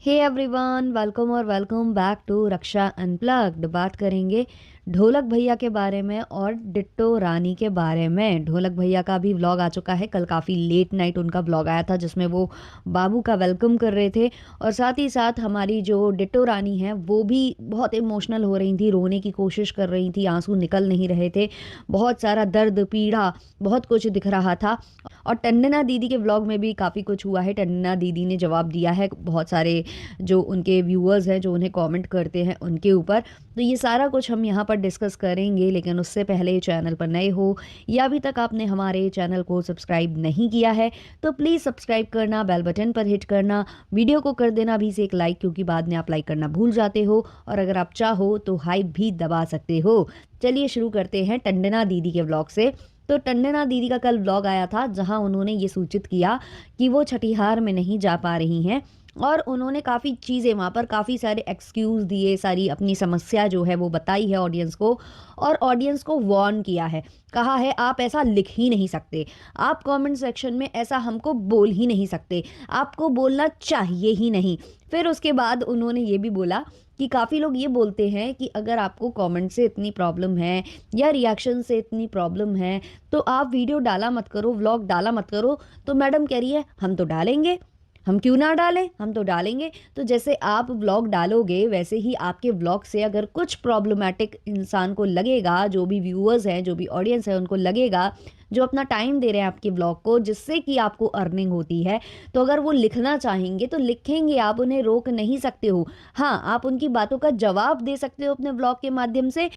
हे everyone, welcome और welcome back to Raksha unplugged. बात करेंगे ढोलक भैया के बारे में और डिट्टो रानी के बारे में। ढोलक भैया का भी व्लॉग आ चुका है। कल काफ़ी लेट नाइट उनका व्लॉग आया था जिसमें वो बाबू का वेलकम कर रहे थे, और साथ ही साथ हमारी जो डिट्टो रानी है वो भी बहुत इमोशनल हो रही थी, रोने की कोशिश कर रही थी, आंसू निकल नहीं रहे थे, बहुत सारा दर्द पीड़ा बहुत कुछ दिख रहा था। और टंडना दीदी के व्लॉग में भी काफ़ी कुछ हुआ है। टंडना दीदी ने जवाब दिया है बहुत सारे जो उनके व्यूअर्स हैं जो उन्हें कमेंट करते हैं उनके ऊपर। तो ये सारा कुछ हम यहाँ पर डिस्कस करेंगे, लेकिन उससे पहले चैनल पर नए हो या अभी तक आपने हमारे चैनल को सब्सक्राइब नहीं किया है तो प्लीज़ सब्सक्राइब करना, बेल बटन पर हिट करना, वीडियो को कर देना भी से एक लाइक, क्योंकि बाद में आप लाइक करना भूल जाते हो, और अगर आप चाहो तो हाइप भी दबा सकते हो। चलिए शुरू करते हैं टंडना दीदी के व्लॉग से। तो टंडना दीदी का कल व्लॉग आया था जहां उन्होंने ये सूचित किया कि वो छठीहार में नहीं जा पा रही हैं, और उन्होंने काफ़ी चीज़ें वहाँ पर काफ़ी सारे एक्सक्यूज़ दिए, सारी अपनी समस्या जो है वो बताई है ऑडियंस को, और ऑडियंस को वार्न किया है। कहा है आप ऐसा लिख ही नहीं सकते, आप कमेंट सेक्शन में ऐसा हमको बोल ही नहीं सकते, आपको बोलना चाहिए ही नहीं। फिर उसके बाद उन्होंने ये भी बोला कि काफ़ी लोग ये बोलते हैं कि अगर आपको कमेंट से इतनी प्रॉब्लम है या रिएक्शन से इतनी प्रॉब्लम है तो आप वीडियो डाला मत करो, व्लॉग डाला मत करो। तो मैडम कह रही है हम तो डालेंगे, हम क्यों ना डालें, हम तो डालेंगे। तो जैसे आप व्लॉग डालोगे वैसे ही आपके व्लॉग से अगर कुछ प्रॉब्लमैटिक इंसान को लगेगा, जो भी व्यूअर्स हैं, जो भी ऑडियंस है उनको लगेगा, जो अपना टाइम दे रहे हैं आपके व्लॉग को जिससे कि आपको अर्निंग होती है, तो अगर वो लिखना चाहेंगे तो लिखेंगे, आप उन्हें रोक नहीं सकते हो। हाँ, आप उनकी बातों का जवाब दे सकते हो अपने व्लॉग के माध्यम से।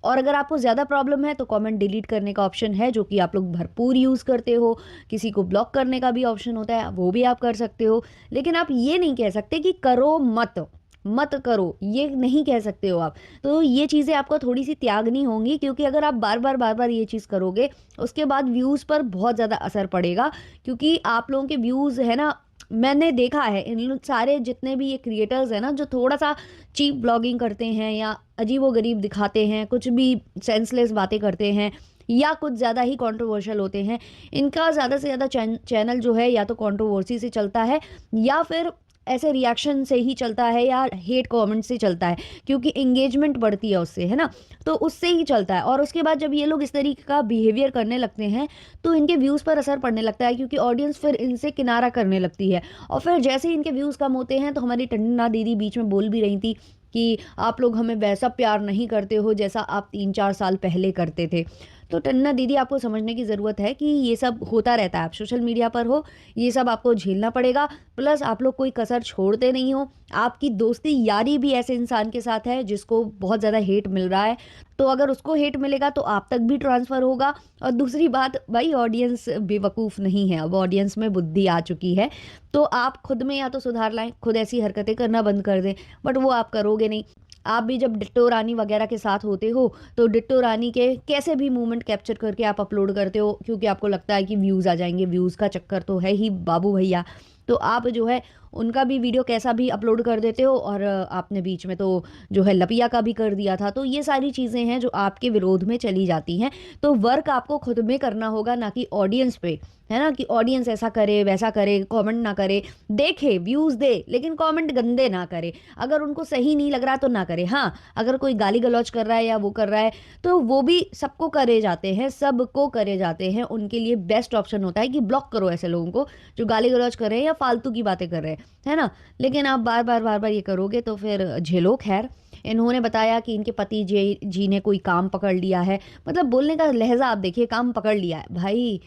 और अगर आपको ज़्यादा प्रॉब्लम है तो कमेंट डिलीट करने का ऑप्शन है जो कि आप लोग भरपूर यूज़ करते हो। किसी को ब्लॉक करने का भी ऑप्शन होता है, वो भी आप कर सकते हो। लेकिन आप ये नहीं कह सकते कि करो मत, मत करो, ये नहीं कह सकते हो आप। तो ये चीज़ें आपको थोड़ी सी त्यागनी होंगी, क्योंकि अगर आप बार बार ये चीज़ करोगे उसके बाद व्यूज़ पर बहुत ज़्यादा असर पड़ेगा। क्योंकि आप लोगों के व्यूज़ है ना, मैंने देखा है इन सारे जितने भी ये क्रिएटर्स हैं ना जो थोड़ा सा चीप ब्लॉगिंग करते हैं या अजीबो-गरीब दिखाते हैं, कुछ भी सेंसलेस बातें करते हैं या कुछ ज़्यादा ही कंट्रोवर्शियल होते हैं, इनका ज़्यादा से ज़्यादा चैनल जो है या तो कंट्रोवर्सी से चलता है या फिर ऐसे रिएक्शन से ही चलता है या हेट कमेंट से चलता है, क्योंकि एंगेजमेंट बढ़ती है उससे, है ना? तो उससे ही चलता है। और उसके बाद जब ये लोग इस तरीके का बिहेवियर करने लगते हैं तो इनके व्यूज़ पर असर पड़ने लगता है, क्योंकि ऑडियंस फिर इनसे किनारा करने लगती है। और फिर जैसे ही इनके व्यूज़ कम होते हैं तो हमारी टंडना दीदी बीच में बोल भी रही थी कि आप लोग हमें वैसा प्यार नहीं करते हो जैसा आप 3-4 साल पहले करते थे। तो टन्ना दीदी आपको समझने की ज़रूरत है कि ये सब होता रहता है, आप सोशल मीडिया पर हो, ये सब आपको झेलना पड़ेगा। प्लस आप लोग कोई कसर छोड़ते नहीं हो। आपकी दोस्ती यारी भी ऐसे इंसान के साथ है जिसको बहुत ज़्यादा हेट मिल रहा है, तो अगर उसको हेट मिलेगा तो आप तक भी ट्रांसफ़र होगा। और दूसरी बात, भाई ऑडियंस बेवकूफ़ नहीं है, अब ऑडियंस में बुद्धि आ चुकी है। तो आप खुद में या तो सुधार लाएँ, खुद ऐसी हरकतें करना बंद कर दें, बट वो आप करोगे नहीं। आप भी जब डिट्टो रानी वगैरह के साथ होते हो तो डिट्टो रानी के कैसे भी मूवमेंट कैप्चर करके आप अपलोड करते हो, क्योंकि आपको लगता है कि व्यूज़ आ जाएंगे, व्यूज़ का चक्कर तो है ही बाबू भैया। तो आप जो है उनका भी वीडियो कैसा भी अपलोड कर देते हो, और आपने बीच में तो जो है लपिया का भी कर दिया था। तो ये सारी चीज़ें हैं जो आपके विरोध में चली जाती हैं। तो वर्क आपको खुद में करना होगा, ना कि ऑडियंस पे, है ना? कि ऑडियंस ऐसा करे वैसा करे, कमेंट ना करे, देखे व्यूज़ दे लेकिन कमेंट गंदे ना करे। अगर उनको सही नहीं लग रहा तो ना करे। हाँ, अगर कोई गाली गलौज कर रहा है या वो कर रहा है तो वो भी सबको करे जाते हैं, सबको करे जाते हैं। उनके लिए बेस्ट ऑप्शन होता है कि ब्लॉक करो ऐसे लोगों को जो गाली गलौज कर रहे हैं या फालतू की बातें कर रहे हैं, है ना? लेकिन आप बार बार ये करोगे तो फिर झेलो। खैर, इन्होंने बताया कि इनके पति जी ने कोई काम पकड़ लिया है। मतलब बोलने का लहजा आप देखिए, काम पकड़ लिया है भाई,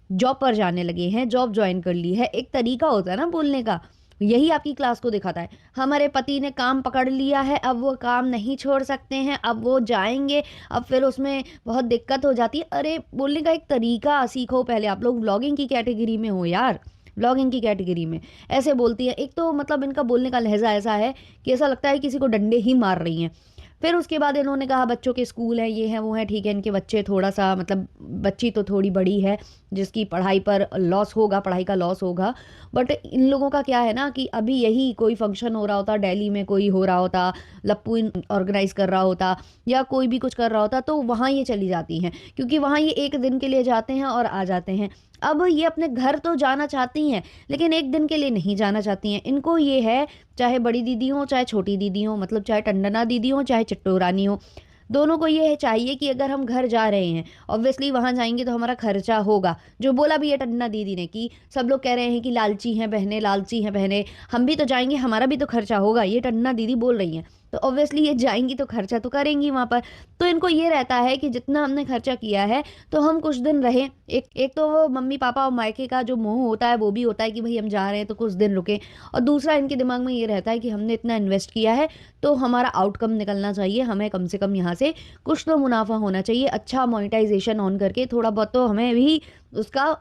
जॉब पर जाने लगे हैं, जॉब ज्वाइन कर ली है। एक तरीका होता है ना बोलने का, यही आपकी क्लास को दिखाता है। हमारे पति ने काम पकड़ लिया है, अब वो काम नहीं छोड़ सकते हैं, अब वो जाएंगे, अब फिर उसमें बहुत दिक्कत हो जाती है। अरे बोलने का एक तरीका सीखो पहले। आप लोग व्लॉगिंग की कैटेगरी में हो यार, व्लॉगिंग की कैटेगरी में ऐसे बोलती है। एक तो मतलब इनका बोलने का लहजा ऐसा है कि ऐसा लगता है किसी को डंडे ही मार रही हैं। फिर उसके बाद इन्होंने कहा बच्चों के स्कूल हैं, ये हैं वो हैं, ठीक है, इनके बच्चे थोड़ा सा मतलब बच्ची तो थोड़ी बड़ी है जिसकी पढ़ाई पर लॉस होगा, पढ़ाई का लॉस होगा। बट इन लोगों का क्या है ना कि अभी यही कोई फंक्शन हो रहा होता, दिल्ली में कोई हो रहा होता, लप्पू ऑर्गेनाइज कर रहा होता या कोई भी कुछ कर रहा होता, तो वहाँ ये चली जाती हैं, क्योंकि वहाँ ये एक दिन के लिए जाते हैं और आ जाते हैं। अब ये अपने घर तो जाना चाहती हैं, लेकिन एक दिन के लिए नहीं जाना चाहती हैं। इनको ये है, चाहे बड़ी दीदी हो चाहे छोटी दीदी हो, मतलब चाहे टंडना दीदी हो चाहे चिट्टू रानी हो, दोनों को ये चाहिए कि अगर हम घर जा रहे हैं, ऑब्वियसली वहाँ जाएंगे तो हमारा खर्चा होगा। जो बोला भी है टन्ना दीदी ने कि सब लोग कह रहे हैं कि लालची हैं बहनें, लालची हैं बहनें, हम भी तो जाएंगे, हमारा भी तो खर्चा होगा, ये टन्ना दीदी बोल रही हैं। तो ऑब्वियसली ये जाएंगी तो खर्चा तो करेंगी वहाँ पर। तो इनको ये रहता है कि जितना हमने खर्चा किया है तो हम कुछ दिन रहें। एक एक तो वो मम्मी पापा और मायके का जो मोह होता है वो भी होता है कि भाई हम जा रहे हैं तो कुछ दिन रुके, और दूसरा इनके दिमाग में ये रहता है कि हमने इतना इन्वेस्ट किया है तो हमारा आउटकम निकलना चाहिए, हमें कम से कम यहाँ से कुछ तो मुनाफा होना चाहिए, अच्छा मोनेटाइजेशन ऑन करके थोड़ा बहुत तो हमें भी उसका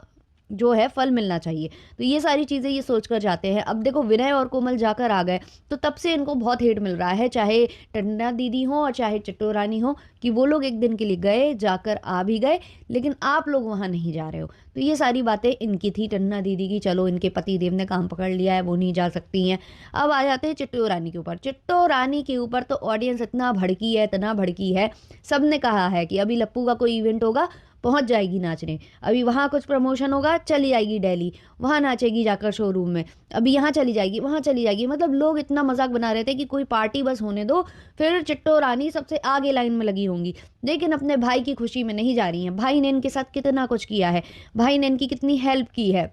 जो है फल मिलना चाहिए। तो ये सारी चीज़ें ये सोच कर जाते हैं। अब देखो विनय और कोमल जाकर आ गए तो तब से इनको बहुत हेट मिल रहा है, चाहे टंडना दीदी हो और चाहे चिट्टू रानी हो, कि वो लोग एक दिन के लिए गए, जाकर आ भी गए, लेकिन आप लोग वहाँ नहीं जा रहे हो। तो ये सारी बातें इनकी थी टन्ना दीदी की, चलो इनके पति देव ने काम पकड़ लिया है, वो नहीं जा सकती हैं। अब आ जाते हैं चिट्टू रानी के ऊपर। चिट्टू रानी के ऊपर तो ऑडियंस इतना भड़की है, इतना भड़की है, सबने कहा है कि अभी लप्पू का कोई इवेंट होगा पहुंच जाएगी नाचने, अभी वहाँ कुछ प्रमोशन होगा चली जाएगी दिल्ली, वहाँ नाचेगी जाकर शोरूम में, अभी यहाँ चली जाएगी, वहाँ चली जाएगी। मतलब लोग इतना मजाक बना रहे थे कि कोई पार्टी बस होने दो, फिर चिट्टू रानी सबसे आगे लाइन में लगी होंगी। लेकिन अपने भाई की खुशी में नहीं जा रही हैं। भाई ने इनके साथ कितना कुछ किया है, भाई ने इनकी कितनी हेल्प की है।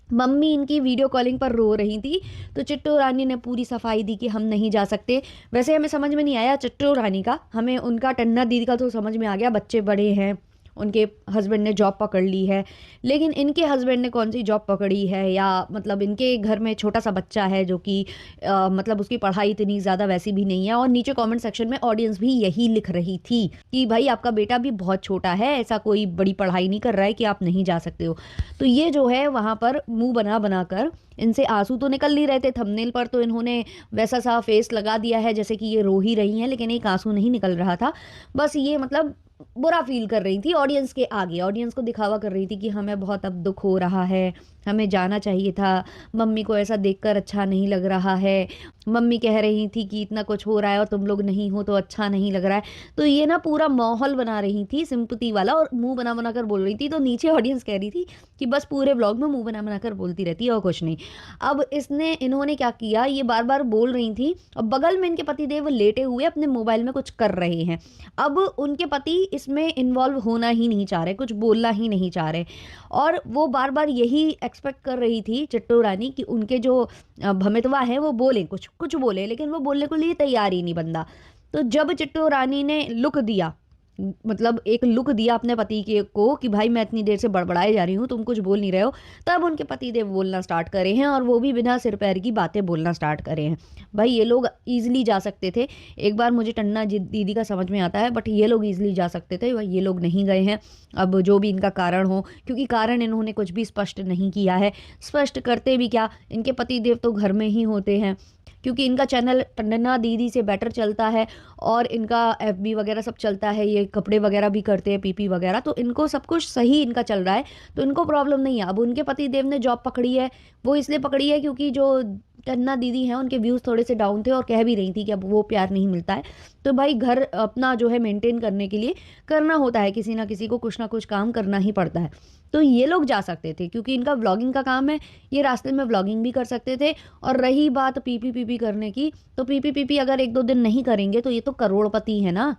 मम्मी इनकी वीडियो कॉलिंग पर रो रही थी तो चिट्टू रानी ने पूरी सफाई दी कि हम नहीं जा सकते। वैसे हमें समझ में नहीं आया चिट्टू रानी का, हमें उनका टन्ना दीदी का तो समझ में आ गया, बच्चे बड़े हैं, उनके हस्बैंड ने जॉब पकड़ ली है। लेकिन इनके हस्बैंड ने कौन सी जॉब पकड़ी है, या मतलब इनके घर में छोटा सा बच्चा है जो कि मतलब उसकी पढ़ाई इतनी ज़्यादा वैसी भी नहीं है। और नीचे कमेंट सेक्शन में ऑडियंस भी यही लिख रही थी कि भाई आपका बेटा भी बहुत छोटा है, ऐसा कोई बड़ी पढ़ाई नहीं कर रहा है कि आप नहीं जा सकते हो। तो ये जो है वहाँ पर मुंह बना बना कर इनसे आंसू तो निकल नहीं रहे थे, थंबनेल पर तो इन्होंने वैसा सा फेस लगा दिया है जैसे कि ये रो ही रही हैं, लेकिन एक आंसू नहीं निकल रहा था। बस ये मतलब बुरा फील कर रही थी ऑडियंस के आगे, ऑडियंस को दिखावा कर रही थी कि हमें बहुत अब दुख हो रहा है, हमें जाना चाहिए था, मम्मी को ऐसा देखकर अच्छा नहीं लग रहा है, मम्मी कह रही थी कि इतना कुछ हो रहा है और तुम लोग नहीं हो तो अच्छा नहीं लग रहा है। तो ये ना पूरा माहौल बना रही थी सिंपैथी वाला, और मुंह बना बना कर बोल रही थी। तो नीचे ऑडियंस कह रही थी कि बस पूरे ब्लॉग में मुंह बना बना कर बोलती रहती है और कुछ नहीं। अब इन्होंने क्या किया, ये बार बार बोल रही थी और बगल में इनके पतिदेव लेटे हुए अपने मोबाइल में कुछ कर रहे हैं। अब उनके पति इसमें इन्वॉल्व होना ही नहीं चाह रहे, कुछ बोलना ही नहीं चाह रहे, और वो बार बार यही एक्सपेक्ट कर रही थी चिट्टू रानी कि उनके जो भमितवा हैं वो बोले, कुछ कुछ बोले, लेकिन वो बोलने के लिए तैयार ही नहीं बंदा। तो जब चिट्टू रानी ने लुक दिया, मतलब एक लुक दिया अपने पति के को कि भाई मैं इतनी देर से बड़बड़ाए जा रही हूँ, तुम कुछ बोल नहीं रहे हो, तब उनके पति देव बोलना स्टार्ट करे हैं, और वो भी बिना सिर पैर की बातें बोलना स्टार्ट करे हैं। भाई ये लोग ईजिली जा सकते थे, एक बार मुझे टन्ना दीदी का समझ में आता है, बट ये लोग ईजिली जा सकते थे, भाई ये लोग नहीं गए हैं। अब जो भी इनका कारण हो, क्योंकि कारण इन्होंने कुछ भी स्पष्ट नहीं किया है, स्पष्ट करते भी क्या, इनके पति देव तो घर में ही होते हैं, क्योंकि इनका चैनल टंडना दीदी से बेटर चलता है और इनका एफबी वगैरह सब चलता है, ये कपड़े वगैरह भी करते हैं, पीपी वगैरह, तो इनको सब कुछ सही इनका चल रहा है, तो इनको प्रॉब्लम नहीं है। अब उनके पति देव ने जॉब पकड़ी है, वो इसलिए पकड़ी है क्योंकि जो टन्ना दीदी हैं उनके व्यूज़ थोड़े से डाउन थे और कह भी रही थी कि अब वो प्यार नहीं मिलता है। तो भाई घर अपना जो है मेंटेन करने के लिए करना होता है, किसी ना किसी को कुछ ना कुछ काम करना ही पड़ता है। तो ये लोग जा सकते थे क्योंकि इनका व्लॉगिंग का काम है, ये रास्ते में व्लॉगिंग भी कर सकते थे। और रही बात पीपी पीपी करने की, तो पीपी पीपी अगर एक दो दिन नहीं करेंगे तो ये तो करोड़पति है ना,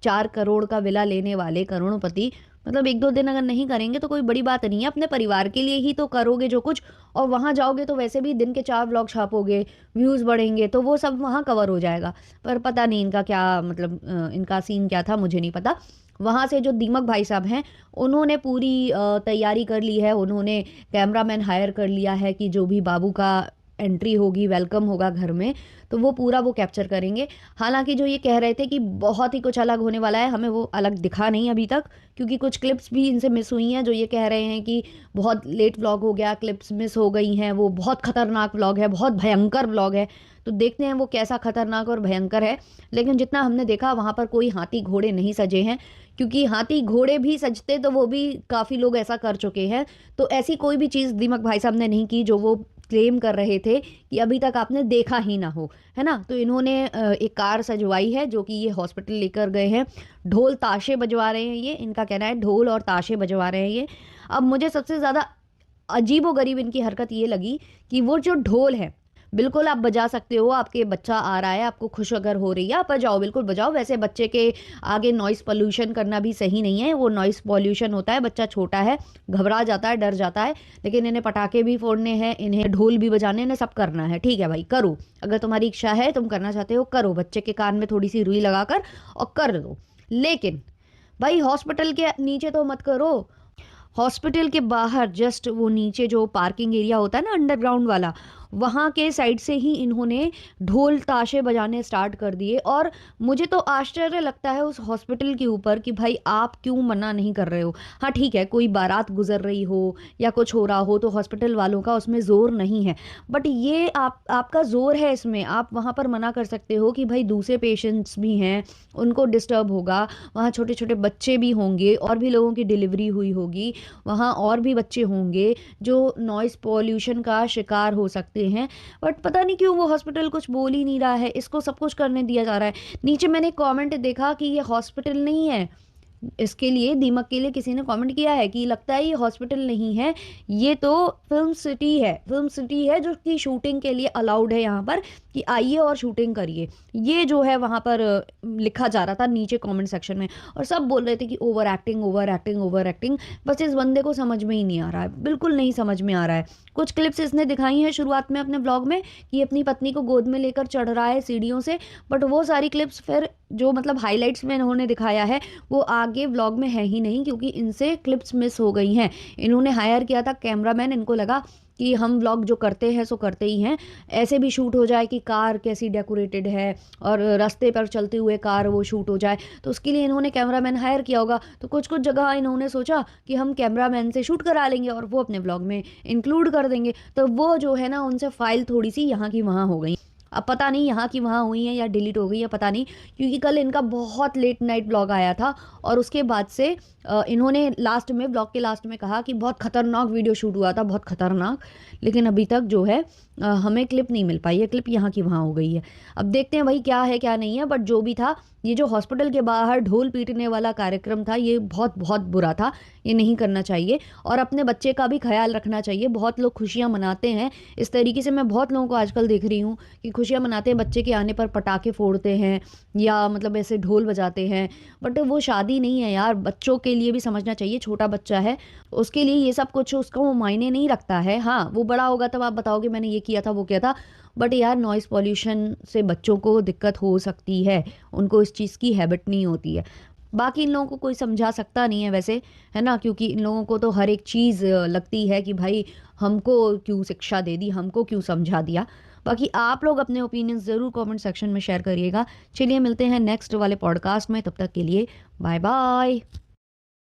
4 करोड़ का विला लेने वाले करोड़पति, मतलब एक दो दिन अगर नहीं करेंगे तो कोई बड़ी बात नहीं है, अपने परिवार के लिए ही तो करोगे जो कुछ, और वहाँ जाओगे तो वैसे भी दिन के 4 व्लॉग छापोगे, व्यूज़ बढ़ेंगे, तो वो सब वहाँ कवर हो जाएगा। पर पता नहीं इनका क्या मतलब इनका सीन क्या था, मुझे नहीं पता। वहाँ से जो दीमक भाई साहब हैं उन्होंने पूरी तैयारी कर ली है, उन्होंने कैमरामैन हायर कर लिया है कि जो भी बाबू का एंट्री होगी, वेलकम होगा घर में, तो वो पूरा वो कैप्चर करेंगे। हालाँकि जो ये कह रहे थे कि बहुत ही कुछ अलग होने वाला है, हमें वो अलग दिखा नहीं अभी तक, क्योंकि कुछ क्लिप्स भी इनसे मिस हुई हैं, जो ये कह रहे हैं कि बहुत लेट व्लॉग हो गया, क्लिप्स मिस हो गई हैं, वो बहुत खतरनाक व्लॉग है, बहुत भयंकर व्लॉग है। तो देखते हैं वो कैसा खतरनाक और भयंकर है। लेकिन जितना हमने देखा वहाँ पर कोई हाथी घोड़े नहीं सजे हैं, क्योंकि हाथी घोड़े भी सजते तो वो भी काफ़ी लोग ऐसा कर चुके हैं। तो ऐसी कोई भी चीज़ दीमक भाई साहब ने नहीं की जो वो क्लेम कर रहे थे कि अभी तक आपने देखा ही ना हो, है ना। तो इन्होंने एक कार सजवाई है जो कि ये हॉस्पिटल लेकर गए हैं। ढोल ताशे बजवा रहे हैं, ये इनका कहना है, ढोल और ताशे बजवा रहे हैं ये। अब मुझे सबसे ज़्यादा अजीबोगरीब इनकी हरकत ये लगी कि वो जो ढोल है, बिल्कुल आप बजा सकते हो, आपके बच्चा आ रहा है, आपको खुश अगर हो रही है, आप बजाओ, बिल्कुल बजाओ। वैसे बच्चे के आगे नॉइज़ पॉल्यूशन करना भी सही नहीं है, वो नॉइज़ पॉल्यूशन होता है, बच्चा छोटा है, घबरा जाता है, डर जाता है। लेकिन इन्हें पटाखे भी फोड़ने हैं, इन्हें ढोल भी बजाने, इन्हें सब करना है। ठीक है भाई, करो, अगर तुम्हारी इच्छा है, तुम करना चाहते हो, करो। बच्चे के कान में थोड़ी सी रुई लगाकर और कर दो। लेकिन भाई हॉस्पिटल के नीचे तो मत करो। हॉस्पिटल के बाहर जस्ट वो नीचे जो पार्किंग एरिया होता है ना, अंडरग्राउंड वाला, वहाँ के साइड से ही इन्होंने ढोल ताशे बजाने स्टार्ट कर दिए। और मुझे तो आश्चर्य लगता है उस हॉस्पिटल के ऊपर कि भाई आप क्यों मना नहीं कर रहे हो। हाँ ठीक है, कोई बारात गुजर रही हो या कुछ हो रहा हो तो हॉस्पिटल वालों का उसमें ज़ोर नहीं है, बट ये आपका ज़ोर है इसमें। आप वहाँ पर मना कर सकते हो कि भाई दूसरे पेशेंट्स भी हैं, उनको डिस्टर्ब होगा, वहाँ छोटे छोटे बच्चे भी होंगे, और भी लोगों की डिलीवरी हुई होगी, वहाँ और भी बच्चे होंगे जो नॉइज़ पॉल्यूशन का शिकार हो सकते हैं। बट पता नहीं क्यों वो हॉस्पिटल कुछ बोल ही नहीं रहा है, इसको सब कुछ करने दिया जा रहा है। नीचे मैंने कमेंट देखा कि ये हॉस्पिटल नहीं है, इसके लिए दीमक के लिए किसी ने कमेंट किया है कि लगता है ये हॉस्पिटल नहीं है, ये तो फिल्म सिटी है। फिल्म सिटी है जो कि शूटिंग के लिए अलाउड है यहाँ पर, कि आइए और शूटिंग करिए। ये जो है वहाँ पर लिखा जा रहा था नीचे कमेंट सेक्शन में, और सब बोल रहे थे कि over acting, over acting, over acting. बस इस बंदे को समझ में ही नहीं आ रहा है, बिल्कुल नहीं समझ में आ रहा है। कुछ क्लिप्स इसने दिखाई हैं शुरुआत में अपने ब्लॉग में कि अपनी पत्नी को गोद में लेकर चढ़ रहा है सीढ़ियों से, बट वो सारी क्लिप्स फिर जो मतलब हाईलाइट्स में इन्होंने दिखाया है वो आगे व्लॉग में है ही नहीं, क्योंकि इनसे क्लिप्स मिस हो गई हैं। इन्होंने हायर किया था कैमरामैन, इनको लगा कि हम व्लॉग जो करते हैं सो करते ही हैं, ऐसे भी शूट हो जाए कि कार कैसी डेकोरेटेड है और रास्ते पर चलते हुए कार वो शूट हो जाए, तो उसके लिए इन्होंने कैमरामैन हायर किया होगा। तो कुछ कुछ जगह इन्होंने सोचा कि हम कैमरामैन से शूट करा लेंगे और वो अपने व्लॉग में इंक्लूड कर देंगे। तो वो जो है ना, उनसे फाइल थोड़ी सी यहाँ की वहाँ हो गई। अब पता नहीं यहाँ की वहाँ हुई है या डिलीट हो गई है, पता नहीं, क्योंकि कल इनका बहुत लेट नाइट ब्लॉग आया था और उसके बाद से इन्होंने लास्ट में, ब्लॉग के लास्ट में कहा कि बहुत खतरनाक वीडियो शूट हुआ था, बहुत खतरनाक। लेकिन अभी तक जो है हमें क्लिप नहीं मिल पाई है, क्लिप यहाँ की वहाँ हो गई है। अब देखते हैं भाई क्या है क्या नहीं है, बट जो भी था, ये जो हॉस्पिटल के बाहर ढोल पीटने वाला कार्यक्रम था ये बहुत बहुत बुरा था, ये नहीं करना चाहिए। और अपने बच्चे का भी ख्याल रखना चाहिए। बहुत लोग खुशियाँ मनाते हैं इस तरीके से, मैं बहुत लोगों को आजकल देख रही हूँ कि खुशियाँ मनाते हैं, बच्चे के आने पर पटाखे फोड़ते हैं या मतलब ऐसे ढोल बजाते हैं, बट वो शादी नहीं है यार। बच्चों के लिए भी समझना चाहिए, छोटा बच्चा है उसके लिए ये सब कुछ उसका वो मायने नहीं रखता है। हाँ वो बड़ा होगा तब आप बताओगे मैंने ये किया था वो किया था, बट यार नॉइज़ पॉल्यूशन से बच्चों को दिक्कत हो सकती है, उनको इस चीज़ की हैबिट नहीं होती है। बाकी इन लोगों को कोई समझा सकता नहीं है वैसे, है ना, क्योंकि इन लोगों को तो हर एक चीज़ लगती है कि भाई हमको क्यों शिक्षा दे दी, हमको क्यों समझा दिया। बाकी आप लोग अपने ओपिनियंस ज़रूर कमेंट सेक्शन में शेयर करिएगा। चलिए मिलते हैं नेक्स्ट वाले पॉडकास्ट में, तब तक के लिए बाय बाय।